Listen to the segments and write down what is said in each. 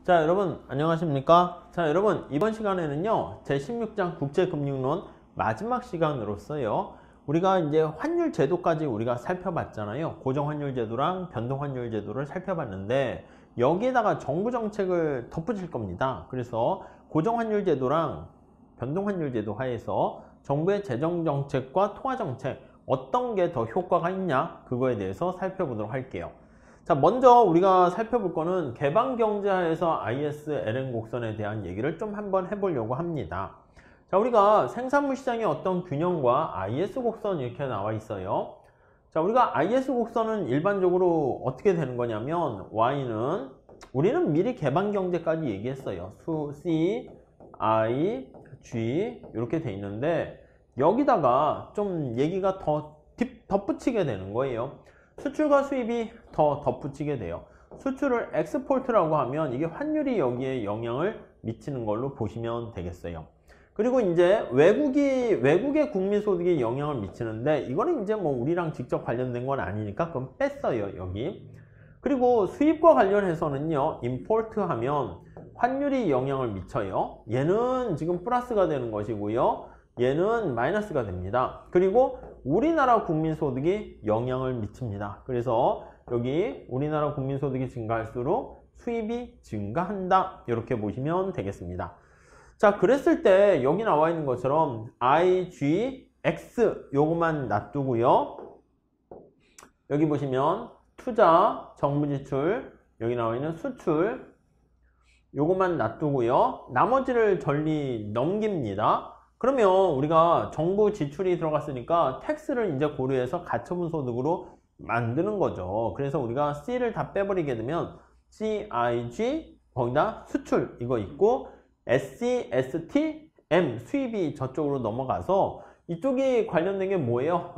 자, 여러분 안녕하십니까? 자, 여러분 이번 시간에는요 제16장 국제금융론 마지막 시간으로서요 우리가 이제 환율 제도까지 우리가 살펴봤잖아요. 고정환율 제도랑 변동환율 제도를 살펴봤는데 여기에다가 정부 정책을 덧붙일 겁니다. 그래서 고정환율 제도랑 변동환율 제도 하에서 정부의 재정정책과 통화정책 어떤 게 더 효과가 있냐 그거에 대해서 살펴보도록 할게요. 자, 먼저 우리가 살펴볼 거는 개방경제하에서 IS-LN 곡선에 대한 얘기를 좀 한번 해보려고 합니다. 자, 우리가 생산물 시장의 어떤 균형과 IS 곡선 이렇게 나와 있어요. 자, 우리가 IS 곡선은 일반적으로 어떻게 되는 거냐면 Y는 우리는 미리 개방경제까지 얘기했어요. C, I, G 이렇게 돼 있는데 여기다가 좀 얘기가 더 덧붙이게 되는 거예요. 수출과 수입이 더 덧붙이게 돼요. 수출을 엑스포트라고 하면 이게 환율이 여기에 영향을 미치는 걸로 보시면 되겠어요. 그리고 이제 외국의 국민소득에 영향을 미치는데 이거는 이제 뭐 우리랑 직접 관련된 건 아니니까 그럼 뺐어요, 여기. 그리고 수입과 관련해서는요, 임포트 하면 환율이 영향을 미쳐요. 얘는 지금 플러스가 되는 것이고요. 얘는 마이너스가 됩니다. 그리고 우리나라 국민소득이 영향을 미칩니다. 그래서 여기 우리나라 국민소득이 증가할수록 수입이 증가한다. 이렇게 보시면 되겠습니다. 자, 그랬을 때 여기 나와 있는 것처럼 I, G, X 요것만 놔두고요. 여기 보시면 투자, 정부 지출, 여기 나와 있는 수출 요것만 놔두고요. 나머지를 전리 넘깁니다. 그러면 우리가 정부 지출이 들어갔으니까 텍스를 이제 고려해서 가처분 소득으로 만드는 거죠. 그래서 우리가 C를 다 빼버리게 되면 C, I, G 거기다 수출 이거 있고 SC, ST, M 수입이 저쪽으로 넘어가서 이쪽이 관련된 게 뭐예요?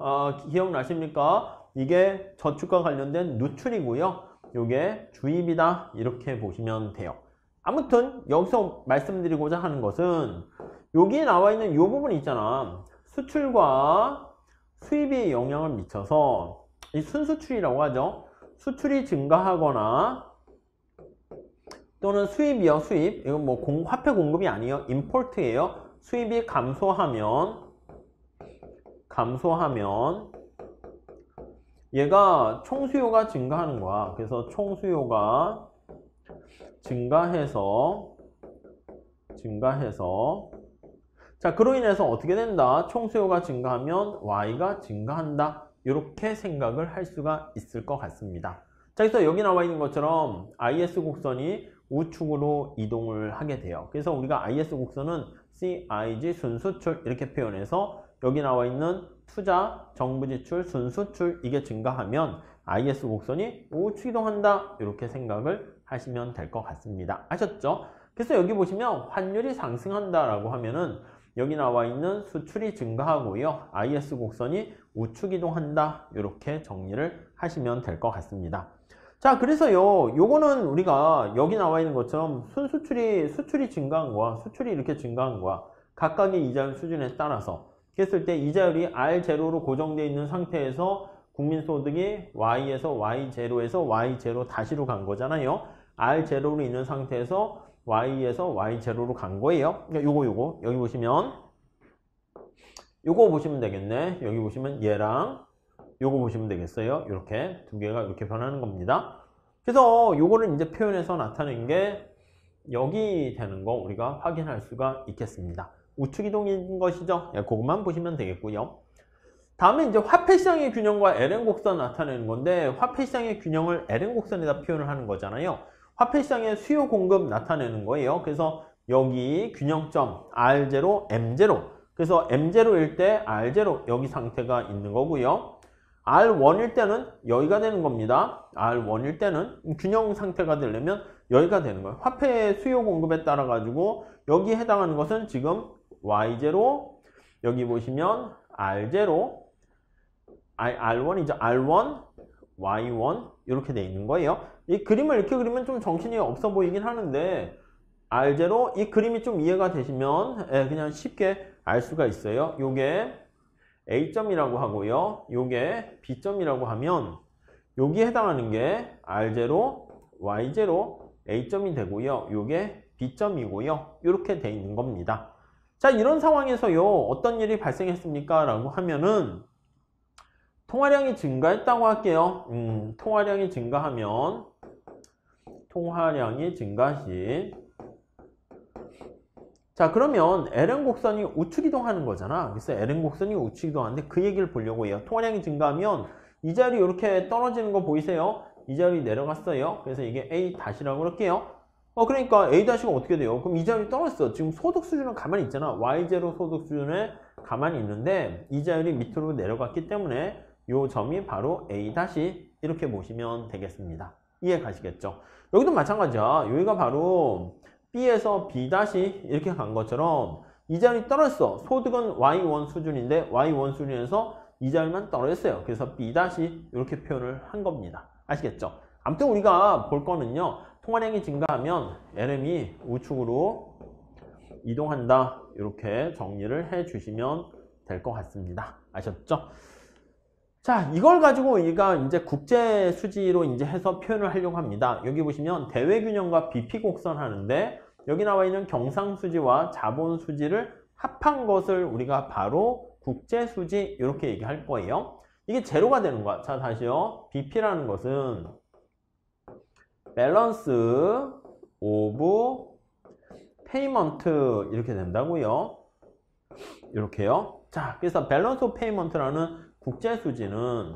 기억나십니까? 이게 저축과 관련된 누출이고요. 이게 주입이다 이렇게 보시면 돼요. 아무튼 여기서 말씀드리고자 하는 것은 여기에 나와 있는 이 부분 있잖아. 수출과 수입이 영향을 미쳐서 이 순수출이라고 하죠. 수출이 증가하거나 또는 수입이요, 수입. 이건 뭐 화폐 공급이 아니에요. 임포트예요. 수입이 감소하면 얘가 총수요가 증가하는 거야. 그래서 총수요가 증가해서 자, 그로 인해서 어떻게 된다? 총수요가 증가하면 Y가 증가한다. 이렇게 생각을 할 수가 있을 것 같습니다. 자, 그래서 여기 나와 있는 것처럼 IS 곡선이 우측으로 이동을 하게 돼요. 그래서 우리가 IS 곡선은 CIG 순수출 이렇게 표현해서 여기 나와 있는 투자, 정부 지출, 순수출 이게 증가하면 IS 곡선이 우측 이동한다. 이렇게 생각을 하시면 될 것 같습니다. 아셨죠? 그래서 여기 보시면 환율이 상승한다라고 하면은 여기 나와 있는 수출이 증가하고요. IS 곡선이 우측 이동한다. 이렇게 정리를 하시면 될 것 같습니다. 자, 그래서요. 요거는 우리가 여기 나와 있는 것처럼 수출이 증가한 거야. 수출이 이렇게 증가한 거야. 각각의 이자율 수준에 따라서. 그랬을 때 이자율이 R0로 고정되어 있는 상태에서 국민소득이 Y에서 Y0에서 Y0 다시로 간 거잖아요. R0로 있는 상태에서 Y에서 Y0로 간 거예요. 요거 여기 보시면 요거 보시면 되겠네. 여기 보시면 얘랑 요거 보시면 되겠어요. 이렇게 두 개가 이렇게 변하는 겁니다. 그래서 요거를 이제 표현해서 나타낸 게 여기 되는 거 우리가 확인할 수가 있겠습니다. 우측 이동인 것이죠. 그것만 보시면 되겠고요. 다음에 이제 화폐시장의 균형과 LN 곡선 나타내는 건데 화폐시장의 균형을 LN 곡선에다 표현을 하는 거잖아요. 화폐시장의 수요 공급 나타내는 거예요. 그래서 여기 균형점 R0, M0 그래서 M0일 때 R0 여기 상태가 있는 거고요. R1일 때는 여기가 되는 겁니다. R1일 때는 균형 상태가 되려면 여기가 되는 거예요. 화폐 수요 공급에 따라 가지고 여기 해당하는 것은 지금 Y0 여기 보시면 R0 R1이죠. R1 Y1 이렇게 돼 있는 거예요. 이 그림을 이렇게 그리면 좀 정신이 없어 보이긴 하는데 R0 이 그림이 좀 이해가 되시면 그냥 쉽게 알 수가 있어요. 요게 A점이라고 하고요. 요게 B점이라고 하면 여기에 해당하는 게 R0, Y0 A점이 되고요. 요게 B점이고요. 이렇게 돼 있는 겁니다. 자, 이런 상황에서요. 어떤 일이 발생했습니까? 라고 하면은 통화량이 증가했다고 할게요. 통화량이 증가하면 통화량이 증가시 자, 그러면 LN 곡선이 우측 이동하는 거잖아. 그래서 LN 곡선이 우측 이동하는데 그 얘기를 보려고 해요. 통화량이 증가하면 이 자리 이렇게 떨어지는 거 보이세요? 이 자리 내려갔어요. 그래서 이게 A 다시라고 그럴게요. 그러니까 A 다시가 어떻게 돼요? 그럼 이 자리 떨어졌어. 지금 소득 수준은 가만히 있잖아. Y0 소득 수준에 가만히 있는데 이 자리 밑으로 내려갔기 때문에 이 점이 바로 A 다시 이렇게 보시면 되겠습니다. 이해 가시겠죠? 여기도 마찬가지야. 여기가 바로 B에서 B 다시 이렇게 간 것처럼 이 자리 떨어졌어. 소득은 Y1 수준인데 Y1 수준에서 이 자리만 떨어졌어요. 그래서 B 다시 이렇게 표현을 한 겁니다. 아시겠죠? 아무튼 우리가 볼 거는요. 통화량이 증가하면 LM이 우측으로 이동한다. 이렇게 정리를 해 주시면 될 것 같습니다. 아셨죠? 자, 이걸 가지고 우리가 이제 국제 수지로 이제 해서 표현을 하려고 합니다. 여기 보시면 대외균형과 BP 곡선 하는데 여기 나와 있는 경상수지와 자본수지를 합한 것을 우리가 바로 국제수지 이렇게 얘기할 거예요. 이게 제로가 되는 거야. 자, 다시요. BP라는 것은 밸런스 오브 페이먼트 이렇게 된다고요. 이렇게요. 자, 그래서 밸런스 오브 페이먼트라는 국제수지는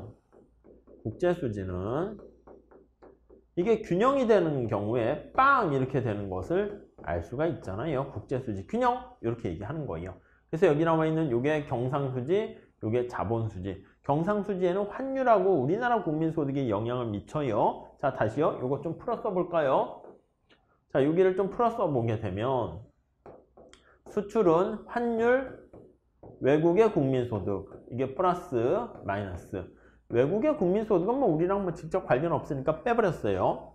이게 균형이 되는 경우에 빵 이렇게 되는 것을 알 수가 있잖아요. 국제수지 균형 이렇게 얘기하는 거예요. 그래서 여기 나와 있는 요게 경상수지, 요게 자본수지. 경상수지에는 환율하고 우리나라 국민소득에 영향을 미쳐요. 자, 다시요. 요거 좀 풀어 써볼까요? 자, 여기를 좀 풀어 써보게 되면 수출은 환율, 외국의 국민소득 이게 플러스 마이너스 외국의 국민소득은 뭐 우리랑 뭐 직접 관련 없으니까 빼버렸어요.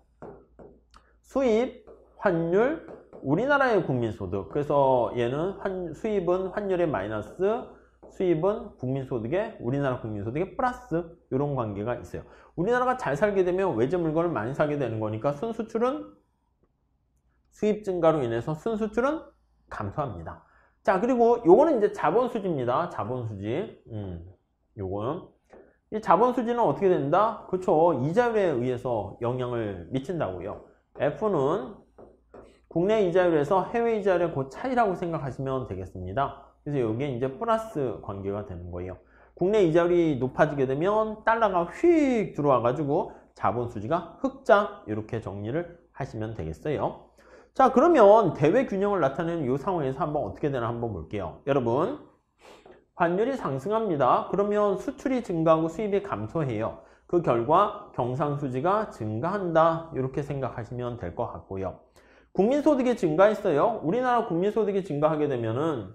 수입, 환율, 우리나라의 국민소득 그래서 얘는 수입은 환율의 마이너스 수입은 국민소득의 우리나라 국민소득의 플러스 이런 관계가 있어요. 우리나라가 잘 살게 되면 외제 물건을 많이 사게 되는 거니까 순수출은 수입 증가로 인해서 순수출은 감소합니다. 자, 그리고 요거는 이제 자본수지입니다. 자본수지. 요거는. 이 자본수지는 어떻게 된다? 그쵸. 이자율에 의해서 영향을 미친다고요. F는 국내 이자율에서 해외 이자율의 그 차이라고 생각하시면 되겠습니다. 그래서 여기에 이제 플러스 관계가 되는 거예요. 국내 이자율이 높아지게 되면 달러가 휙 들어와가지고 자본수지가 흑자 이렇게 정리를 하시면 되겠어요. 자, 그러면 대외 균형을 나타내는 이 상황에서 한번 어떻게 되나 한번 볼게요. 여러분, 환율이 상승합니다. 그러면 수출이 증가하고 수입이 감소해요. 그 결과 경상수지가 증가한다. 이렇게 생각하시면 될 것 같고요. 국민소득이 증가했어요. 우리나라 국민소득이 증가하게 되면은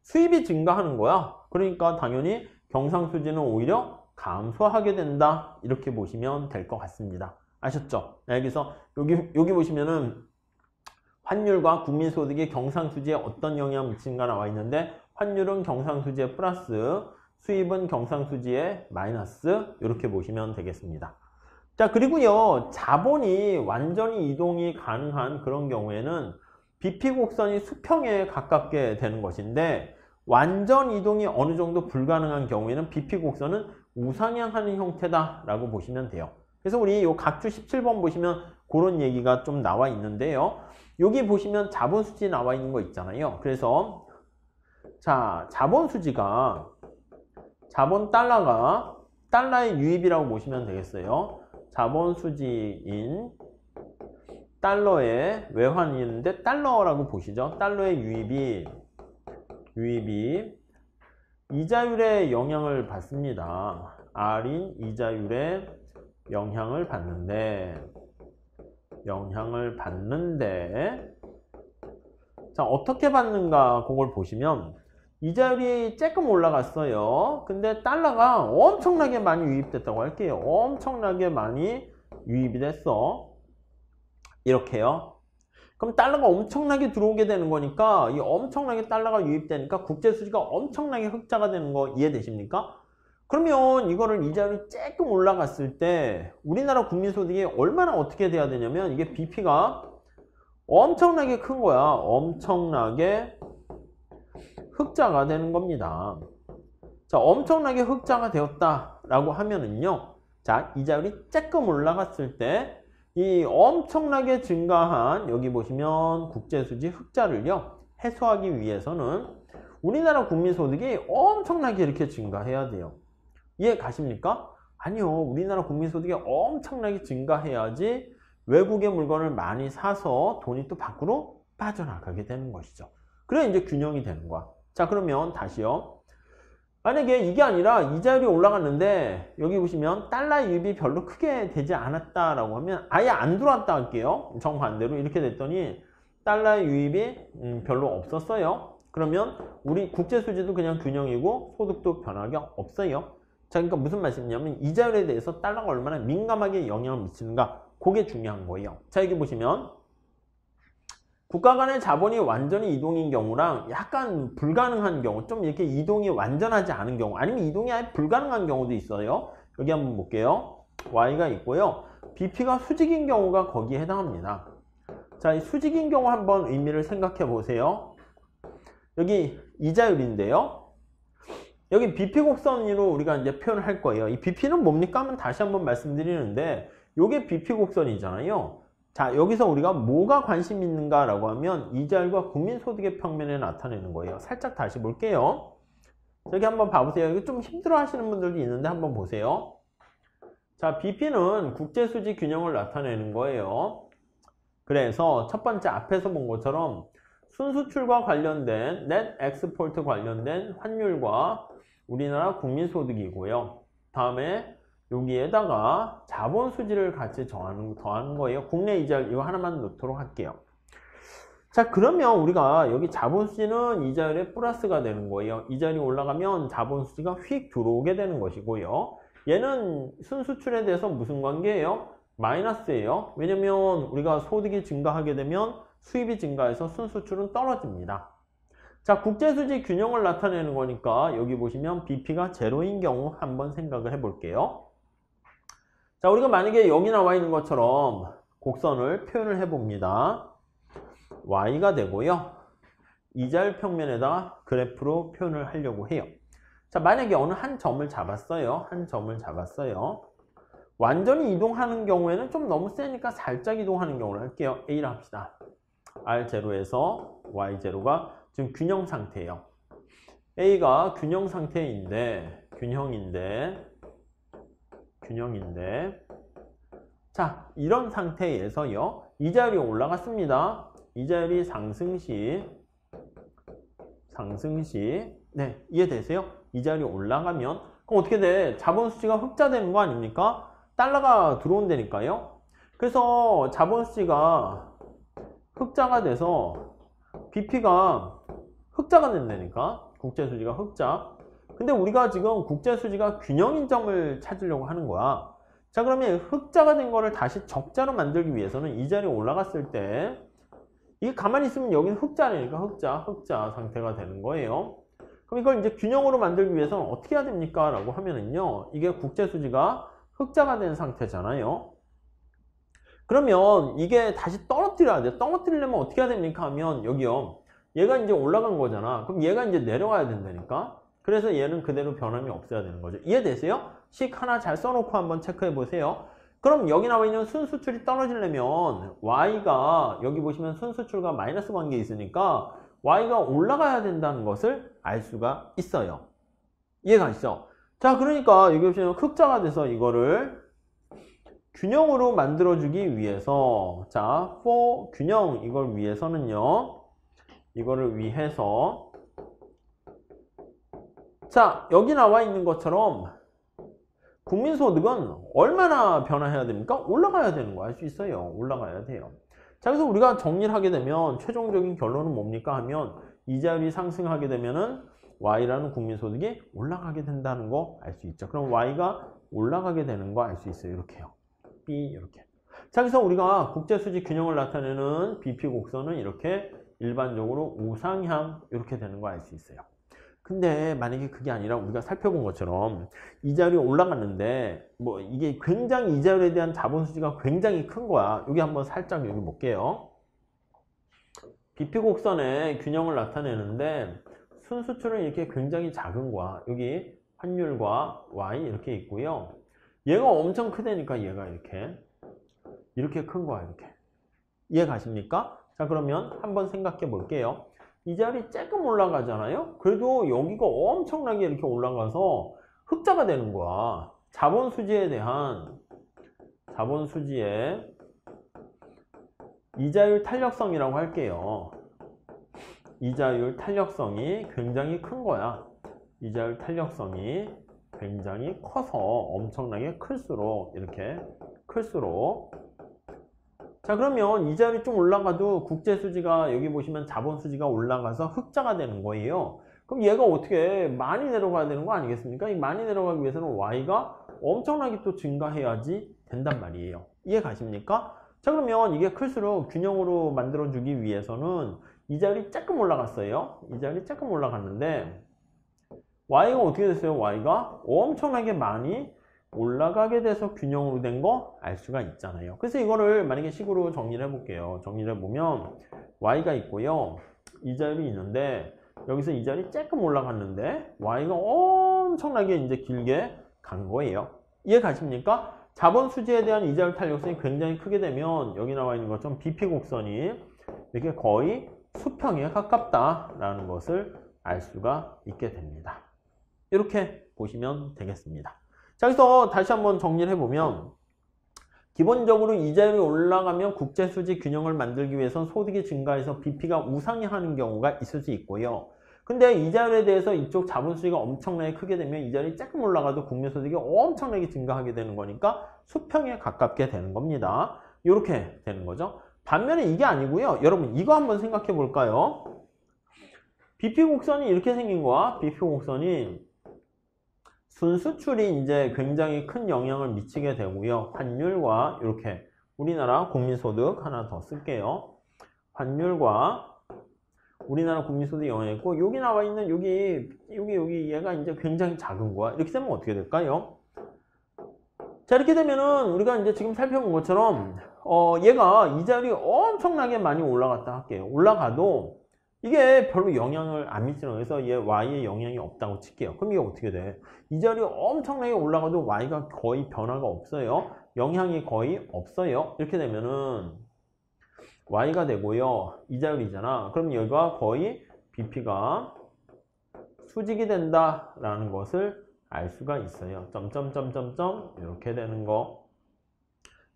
수입이 증가하는 거야. 그러니까 당연히 경상수지는 오히려 감소하게 된다. 이렇게 보시면 될 것 같습니다. 아셨죠? 여기서 여기 보시면은 환율과 국민소득이 경상수지에 어떤 영향을 미치는가 나와 있는데 환율은 경상수지에 플러스, 수입은 경상수지에 마이너스 이렇게 보시면 되겠습니다. 자, 그리고요. 자본이 완전히 이동이 가능한 그런 경우에는 BP 곡선이 수평에 가깝게 되는 것인데 완전 이동이 어느 정도 불가능한 경우에는 BP 곡선은 우상향하는 형태다라고 보시면 돼요. 그래서 우리 요 각주 17번 보시면 그런 얘기가 좀 나와 있는데요. 여기 보시면 자본수지 나와 있는 거 있잖아요. 그래서 자, 달러가 달러의 유입이라고 보시면 되겠어요. 자본수지인 달러의 외환인데 달러라고 보시죠. 달러의 유입이 이자율에 영향을 받습니다. R인 이자율에 영향을 받는데 자, 어떻게 받는가 그걸 보시면 이자율이 조금 올라갔어요. 근데 달러가 엄청나게 많이 유입됐다고 할게요. 엄청나게 많이 유입이 됐어. 이렇게요. 그럼 달러가 엄청나게 들어오게 되는 거니까 이 엄청나게 달러가 유입되니까 국제수지가 엄청나게 흑자가 되는 거 이해되십니까? 그러면 이거를 이자율이 조금 올라갔을 때 우리나라 국민소득이 얼마나 어떻게 돼야 되냐면 이게 BP가 엄청나게 큰 거야. 엄청나게 흑자가 되는 겁니다. 자, 엄청나게 흑자가 되었다라고 하면은요. 자, 이자율이 조금 올라갔을 때 이 엄청나게 증가한 여기 보시면 국제수지 흑자를요. 해소하기 위해서는 우리나라 국민소득이 엄청나게 이렇게 증가해야 돼요. 이해 가십니까? 아니요. 우리나라 국민소득이 엄청나게 증가해야지 외국의 물건을 많이 사서 돈이 또 밖으로 빠져나가게 되는 것이죠. 그래 이제 균형이 되는 거야. 자, 그러면 다시요. 만약에 이게 아니라 이자율이 올라갔는데 여기 보시면 달러 유입이 별로 크게 되지 않았다라고 하면 아예 안 들어왔다 할게요. 정반대로 이렇게 됐더니 달러 유입이 별로 없었어요. 그러면 우리 국제수지도 그냥 균형이고 소득도 변화가 없어요. 자, 그러니까 무슨 말씀이냐면 이자율에 대해서 달러가 얼마나 민감하게 영향을 미치는가, 그게 중요한 거예요. 자, 여기 보시면 국가 간의 자본이 완전히 이동인 경우랑 약간 불가능한 경우, 좀 이렇게 이동이 완전하지 않은 경우, 아니면 이동이 아예 불가능한 경우도 있어요. 여기 한번 볼게요. Y가 있고요. BP가 수직인 경우가 거기에 해당합니다. 자, 이 수직인 경우 한번 의미를 생각해 보세요. 여기 이자율인데요. 여기 BP 곡선으로 우리가 이제 표현을 할 거예요. 이 BP는 뭡니까? 하면 다시 한번 말씀드리는데, 요게 BP 곡선이잖아요. 자, 여기서 우리가 뭐가 관심 있는가라고 하면 이자율과 국민소득의 평면에 나타내는 거예요. 살짝 다시 볼게요. 여기 한번 봐보세요. 이거 좀 힘들어 하시는 분들도 있는데 한번 보세요. 자, BP는 국제수지 균형을 나타내는 거예요. 그래서 첫 번째 앞에서 본 것처럼 순수출과 관련된 넷 엑스포트 관련된 환율과 우리나라 국민소득이고요. 다음에 여기에다가 자본 수지를 같이 더하는 거예요. 국내 이자율 이거 하나만 넣도록 할게요. 자, 그러면 우리가 여기 자본 수지는 이자율에 플러스가 되는 거예요. 이자율이 올라가면 자본 수지가 휙 들어오게 되는 것이고요. 얘는 순수출에 대해서 무슨 관계예요? 마이너스예요. 왜냐면 우리가 소득이 증가하게 되면 수입이 증가해서 순수출은 떨어집니다. 자, 국제수지 균형을 나타내는 거니까 여기 보시면 BP가 제로인 경우 한번 생각을 해볼게요. 자, 우리가 만약에 여기 나와 있는 것처럼 곡선을 표현을 해봅니다. Y가 되고요. 이자율 평면에다가 그래프로 표현을 하려고 해요. 자, 만약에 어느 한 점을 잡았어요. 한 점을 잡았어요. 완전히 이동하는 경우에는 좀 너무 세니까 살짝 이동하는 경우를 할게요. A라 합시다. R0에서 Y0가 지금 균형 상태예요. A가 균형인데 자, 이런 상태에서요. 이자율이 올라갔습니다. 이자율이 상승시 네, 이해되세요? 이자율이 올라가면 그럼 어떻게 돼? 자본 수지가 흑자되는 거 아닙니까? 달러가 들어온다니까요. 그래서 자본 수지가 흑자가 돼서 BP가 흑자가 된다니까. 국제수지가 흑자. 근데 우리가 지금 국제수지가 균형인 점을 찾으려고 하는 거야. 자, 그러면 흑자가 된 거를 다시 적자로 만들기 위해서는 이자율이 올라갔을 때 이게 가만히 있으면 여기는 흑자니까 흑자 상태가 되는 거예요. 그럼 이걸 이제 균형으로 만들기 위해서는 어떻게 해야 됩니까? 라고 하면은요. 이게 국제수지가 흑자가 된 상태잖아요. 그러면 이게 다시 떨어뜨려야 돼. 떨어뜨리려면 어떻게 해야 됩니까? 하면 여기요. 얘가 이제 올라간 거잖아. 그럼 얘가 이제 내려가야 된다니까. 그래서 얘는 그대로 변함이 없어야 되는 거죠. 이해되세요? 식 하나 잘 써놓고 한번 체크해 보세요. 그럼 여기 나와 있는 순수출이 떨어지려면 Y가 여기 보시면 순수출과 마이너스 관계에 있으니까 Y가 올라가야 된다는 것을 알 수가 있어요. 이해가 가시죠? 자, 그러니까 여기 보시면 흑자가 돼서 이거를 균형으로 만들어주기 위해서 자, for 균형 이걸 위해서는요. 이거를 위해서 자, 여기 나와 있는 것처럼 국민소득은 얼마나 변화해야 됩니까? 올라가야 되는 거 알 수 있어요. 올라가야 돼요. 자, 그래서 우리가 정리를 하게 되면 최종적인 결론은 뭡니까 하면 이자율이 상승하게 되면은 Y라는 국민소득이 올라가게 된다는 거 알 수 있죠. 그럼 Y가 올라가게 되는 거 알 수 있어요. 이렇게요. B 이렇게. 자, 그래서 우리가 국제수지 균형을 나타내는 BP 곡선은 이렇게 일반적으로 우상향 이렇게 되는 거 알 수 있어요. 근데 만약에 그게 아니라 우리가 살펴본 것처럼 이자율이 올라갔는데 뭐 이게 굉장히 이자율에 대한 자본 수지가 굉장히 큰 거야. 여기 한번 살짝 여기 볼게요. BP 곡선의 균형을 나타내는데 순수출은 이렇게 굉장히 작은 거야. 여기 환율과 Y 이렇게 있고요. 얘가 엄청 크다니까 얘가 이렇게 큰 거야. 이렇게. 이해 가십니까? 자, 그러면 한번 생각해 볼게요. 이 자리 조금 올라가잖아요. 그래도 여기가 엄청나게 이렇게 올라가서 흑자가 되는 거야. 자본수지의 이자율 탄력성이라고 할게요. 이자율 탄력성이 굉장히 큰 거야. 이자율 탄력성이 굉장히 커서 엄청나게 클수록 자, 그러면 이자율이 좀 올라가도 국제수지가 여기 보시면 자본수지가 올라가서 흑자가 되는 거예요. 그럼 얘가 어떻게 많이 내려가야 되는 거 아니겠습니까? 이 많이 내려가기 위해서는 Y가 엄청나게 또 증가해야지 된단 말이에요. 이해 가십니까? 자, 그러면 이게 클수록 균형으로 만들어주기 위해서는 이자율이 조금 올라갔어요. 이자율이 조금 올라갔는데 Y가 어떻게 됐어요? Y가 엄청나게 많이 올라가게 돼서 균형으로 된 거 알 수가 있잖아요. 그래서 이거를 만약에 식으로 정리를 해볼게요. 정리를 해보면 Y가 있고요. 이자율이 있는데 여기서 이자율이 조금 올라갔는데 Y가 엄청나게 이제 길게 간 거예요. 이해 가십니까? 자본 수지에 대한 이자율 탄력성이 굉장히 크게 되면 여기 나와 있는 것처럼 BP 곡선이 이렇게 거의 수평에 가깝다라는 것을 알 수가 있게 됩니다. 이렇게 보시면 되겠습니다. 자, 그래서 다시 한번 정리를 해보면 기본적으로 이자율이 올라가면 국제수지 균형을 만들기 위해선 소득이 증가해서 BP가 우상향하는 경우가 있을 수 있고요. 근데 이자율에 대해서 이쪽 자본수지가 엄청나게 크게 되면 이자율이 조금 올라가도 국민소득이 엄청나게 증가하게 되는 거니까 수평에 가깝게 되는 겁니다. 이렇게 되는 거죠. 반면에 이게 아니고요. 여러분 이거 한번 생각해 볼까요? BP 곡선이 이렇게 생긴 거야. BP 곡선이 순수출이 이제 굉장히 큰 영향을 미치게 되고요. 환율과 이렇게 우리나라 국민소득 하나 더 쓸게요. 환율과 우리나라 국민소득 영향이 있고 여기 나와 있는 여기 얘가 이제 굉장히 작은 거야. 이렇게 되면 어떻게 될까요? 자, 이렇게 되면은 우리가 이제 지금 살펴본 것처럼 얘가 이자율이 엄청나게 많이 올라갔다 할게요. 올라가도 이게 별로 영향을 안 미치는 거예요. 그래서 얘 Y에 영향이 없다고 칠게요. 그럼 이게 어떻게 돼? 이자율이 엄청나게 올라가도 Y가 거의 변화가 없어요. 영향이 거의 없어요. 이렇게 되면은 Y가 되고요. 이자율이잖아. 그럼 여기가 거의 BP가 수직이 된다라는 것을 알 수가 있어요. 점점점점점 이렇게 되는 거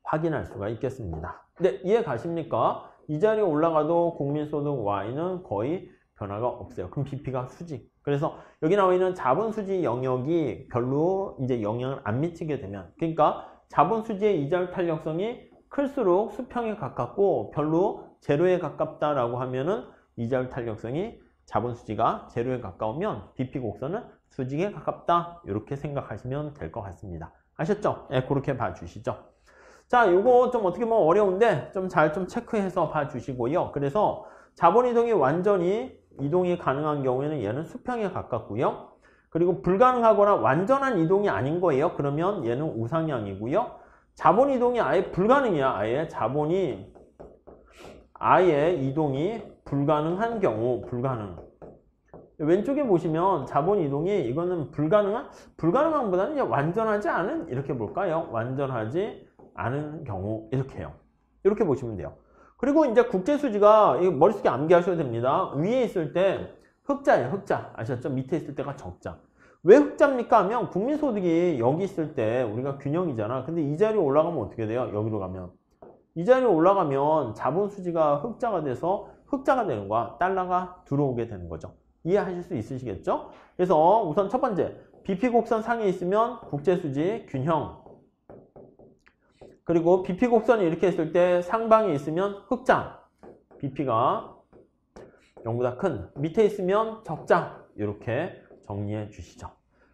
확인할 수가 있겠습니다. 네, 이해 가십니까? 이자율이 올라가도 국민소득 Y는 거의 변화가 없어요. 그럼 BP가 수직. 그래서 여기 나와 있는 자본수지 영역이 별로 이제 영향을 안 미치게 되면, 그러니까 자본수지의 이자율 탄력성이 클수록 수평에 가깝고 별로 제로에 가깝다라고 하면은 이자율 탄력성이 자본수지가 제로에 가까우면 BP 곡선은 수직에 가깝다. 이렇게 생각하시면 될 것 같습니다. 아셨죠? 네, 그렇게 봐주시죠. 자, 요거 좀 어떻게 보면 어려운데 좀 잘 체크해서 봐주시고요. 그래서 자본이동이 완전히 이동이 가능한 경우에는 얘는 수평에 가깝고요. 그리고 불가능하거나 완전한 이동이 아닌 거예요. 그러면 얘는 우상향이고요. 자본 이동이 아예 불가능이야. 아예 자본이 아예 이동이 불가능한 경우, 불가능. 왼쪽에 보시면 자본 이동이 이거는 불가능한보다는 완전하지 않은, 이렇게 볼까요? 완전하지 않은 경우, 이렇게요. 이렇게 보시면 돼요. 그리고 이제 국제수지가 머릿속에 암기하셔야 됩니다. 위에 있을 때 흑자예요, 흑자. 아셨죠? 밑에 있을 때가 적자. 왜 흑자입니까? 하면 국민소득이 여기 있을 때 우리가 균형이잖아. 근데 이 자리 올라가면 어떻게 돼요? 여기로 가면. 이 자리 올라가면 자본수지가 흑자가 돼서 흑자가 되는 거야. 달러가 들어오게 되는 거죠. 이해하실 수 있으시겠죠? 그래서 우선 첫 번째, BP 곡선 상에 있으면 국제수지 균형. 그리고 BP 곡선이 이렇게 있을 때 상방에 있으면 흑자. BP가 0보다 큰. 밑에 있으면 적자. 이렇게 정리해 주시죠.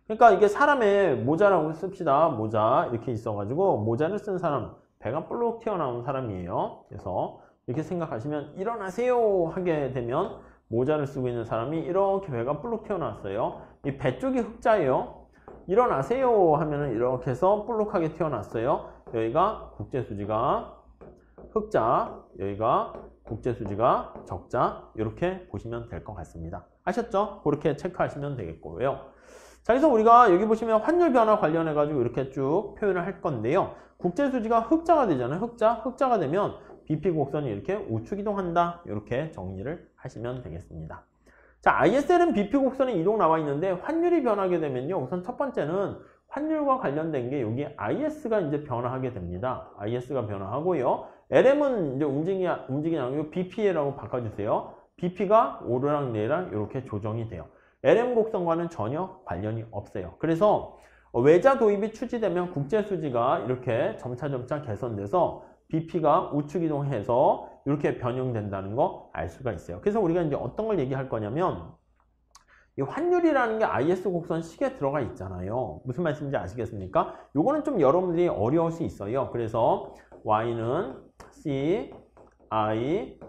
그러니까 이게 사람의 모자라고 씁시다. 모자 이렇게 있어가지고 모자를 쓴 사람, 배가 볼록 튀어나온 사람이에요. 그래서 이렇게 생각하시면 일어나세요 하게 되면 모자를 쓰고 있는 사람이 이렇게 배가 볼록 튀어나왔어요. 이 배 쪽이 흑자예요. 일어나세요 하면은 이렇게 해서 볼록하게 튀어나왔어요. 여기가 국제수지가 흑자, 여기가 국제수지가 적자 이렇게 보시면 될 것 같습니다. 아셨죠? 그렇게 체크하시면 되겠고요. 자, 그래서 우리가 여기 보시면 환율 변화 관련해 가지고 이렇게 쭉 표현을 할 건데요. 국제수지가 흑자가 되잖아요. 흑자가 되면 BP 곡선이 이렇게 우측 이동한다. 이렇게 정리를 하시면 되겠습니다. 자, ISL은 BP 곡선이 이동 나와 있는데 환율이 변하게 되면요. 우선 첫 번째는 환율과 관련된 게 여기 IS가 이제 변화하게 됩니다. IS가 변화하고요. LM은 이제 움직이지 않고 BPA라고 바꿔주세요. BP가 오르락 내리락 이렇게 조정이 돼요. LM 곡선과는 전혀 관련이 없어요. 그래서 외자 도입이 추진되면 국제수지가 이렇게 점차 개선돼서 BP가 우측 이동해서 이렇게 변형된다는 거 알 수가 있어요. 그래서 우리가 이제 어떤 걸 얘기할 거냐면 이 환율이라는 게 IS 곡선 식에 들어가 있잖아요. 무슨 말씀인지 아시겠습니까? 요거는 좀 여러분들이 어려울 수 있어요. 그래서 Y는 C, I,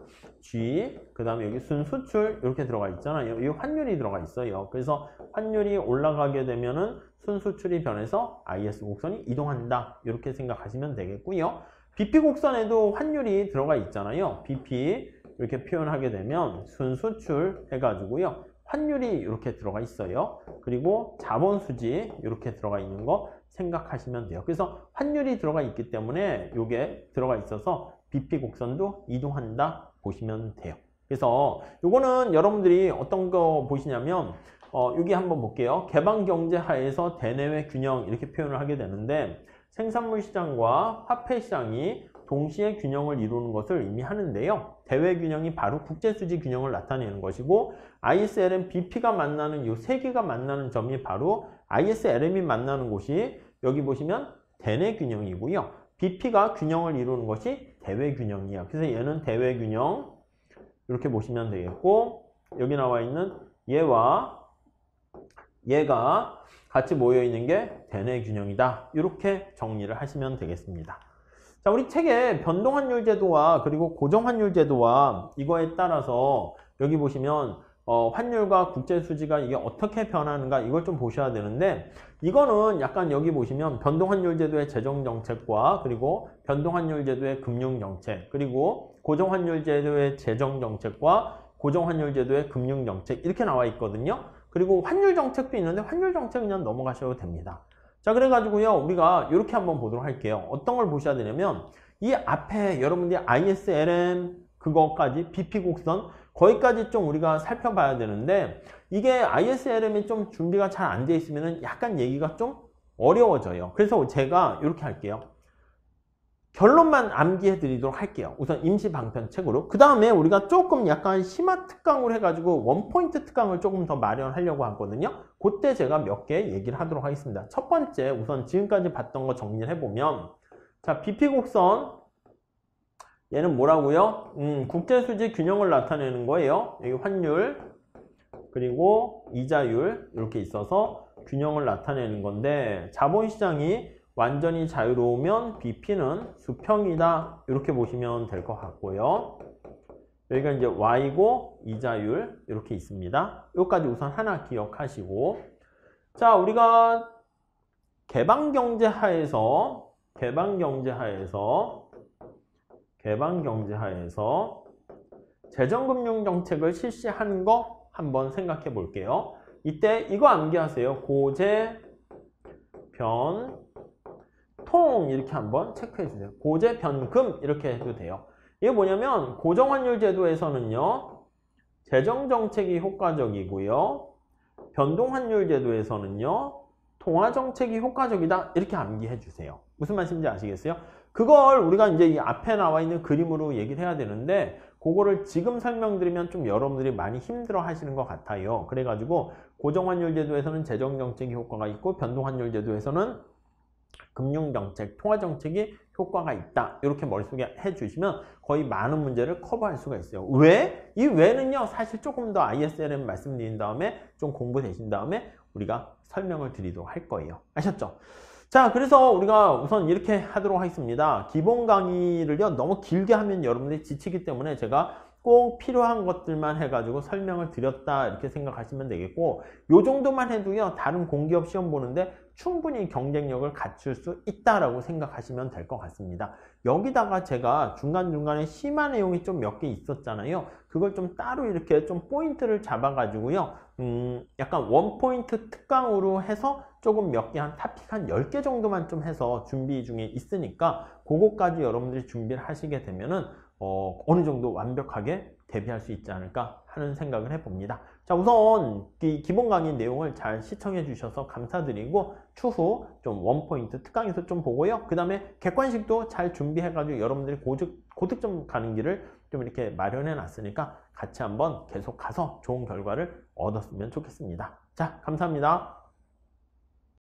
G, 그 다음에 여기 순수출 이렇게 들어가 있잖아요. 이 환율이 들어가 있어요. 그래서 환율이 올라가게 되면은 순수출이 변해서 IS 곡선이 이동한다. 이렇게 생각하시면 되겠고요. BP 곡선에도 환율이 들어가 있잖아요. BP 이렇게 표현하게 되면 순수출 해가지고요. 환율이 이렇게 들어가 있어요. 그리고 자본수지 이렇게 들어가 있는 거 생각하시면 돼요. 그래서 환율이 들어가 있기 때문에 이게 들어가 있어서 BP 곡선도 이동한다 보시면 돼요. 그래서 이거는 여러분들이 어떤 거 보시냐면 여기 한번 볼게요. 개방경제 하에서 대내외 균형 이렇게 표현을 하게 되는데 생산물 시장과 화폐 시장이 동시에 균형을 이루는 것을 의미하는데요. 대외 균형이 바로 국제수지 균형을 나타내는 것이고 ISLM, BP가 만나는 이 세 개가 만나는 점이 바로 ISLM이 만나는 곳이 여기 보시면 대내 균형이고요. BP가 균형을 이루는 것이 대외 균형이에요. 그래서 얘는 대외 균형 이렇게 보시면 되겠고 여기 나와 있는 얘와 얘가 같이 모여 있는 게 대내 균형이다. 이렇게 정리를 하시면 되겠습니다. 자, 우리 책에 변동환율 제도와 그리고 고정환율 제도와 이거에 따라서 여기 보시면 환율과 국제수지가 이게 어떻게 변하는가 이걸 좀 보셔야 되는데 이거는 약간 여기 보시면 변동환율 제도의 재정정책과 그리고 변동환율 제도의 금융정책 그리고 고정환율 제도의 재정정책과 고정환율 제도의 금융정책 이렇게 나와 있거든요. 그리고 환율정책도 있는데 환율정책 그냥 넘어가셔도 됩니다. 자, 그래가지고요, 우리가 이렇게 한번 보도록 할게요. 어떤 걸 보셔야 되냐면, 이 앞에 여러분들이 ISLM, 그거까지, BP 곡선, 거기까지 좀 우리가 살펴봐야 되는데, 이게 ISLM이 좀 준비가 잘 안 돼 있으면 약간 얘기가 좀 어려워져요. 그래서 제가 이렇게 할게요. 결론만 암기해 드리도록 할게요. 우선 임시방편책으로. 그 다음에 우리가 조금 약간 심화 특강으로 해가지고 원포인트 특강을 조금 더 마련하려고 하거든요. 그때 제가 몇 개 얘기를 하도록 하겠습니다. 첫 번째, 우선 지금까지 봤던 거 정리를 해보면, 자, BP 곡선, 얘는 뭐라고요? 국제수지 균형을 나타내는 거예요. 여기 환율, 그리고 이자율, 이렇게 있어서 균형을 나타내는 건데, 자본시장이 완전히 자유로우면 BP는 수평이다. 이렇게 보시면 될 것 같고요. 여기가 이제 Y고 이자율 이렇게 있습니다. 여기까지 우선 하나 기억하시고 자, 우리가 개방경제 하에서 재정금융정책을 실시하는 거 한번 생각해 볼게요. 이때 이거 암기하세요. 고재, 변, 통 이렇게 한번 체크해 주세요. 고재, 변금 이렇게 해도 돼요. 이게 뭐냐면 고정환율 제도에서는요. 재정정책이 효과적이고요. 변동환율 제도에서는요. 통화정책이 효과적이다. 이렇게 암기해 주세요. 무슨 말씀인지 아시겠어요? 그걸 우리가 이제 이 앞에 나와 있는 그림으로 얘기를 해야 되는데 그거를 지금 설명드리면 좀 여러분들이 많이 힘들어 하시는 것 같아요. 그래가지고 고정환율 제도에서는 재정정책이 효과가 있고 변동환율 제도에서는 금융정책, 통화정책이 효과가 있다. 이렇게 머릿속에 해주시면 거의 많은 문제를 커버할 수가 있어요. 왜? 이 왜는요. 사실 조금 더 ISLM 말씀드린 다음에 좀 공부되신 다음에 우리가 설명을 드리도록 할 거예요. 아셨죠? 자, 그래서 우리가 우선 이렇게 하도록 하겠습니다. 기본 강의를요. 너무 길게 하면 여러분들이 지치기 때문에 제가 꼭 필요한 것들만 해가지고 설명을 드렸다 이렇게 생각하시면 되겠고, 요 정도만 해도요 다른 공기업 시험 보는데 충분히 경쟁력을 갖출 수 있다라고 생각하시면 될 것 같습니다. 여기다가 제가 중간중간에 심화 내용이 좀 몇 개 있었잖아요. 그걸 좀 따로 이렇게 좀 포인트를 잡아가지고요 약간 원포인트 특강으로 해서 조금 몇 개, 한 타픽 한 10개 정도만 좀 해서 준비 중에 있으니까 그거까지 여러분들이 준비를 하시게 되면은 어느 정도 완벽하게 대비할 수 있지 않을까 하는 생각을 해봅니다. 자, 우선 이 기본 강의 내용을 잘 시청해 주셔서 감사드리고, 추후 좀 원포인트 특강에서 좀 보고요. 그 다음에 객관식도 잘 준비해가지고 여러분들이 고득점 가는 길을 좀 이렇게 마련해 놨으니까 같이 한번 계속 가서 좋은 결과를 얻었으면 좋겠습니다. 자, 감사합니다.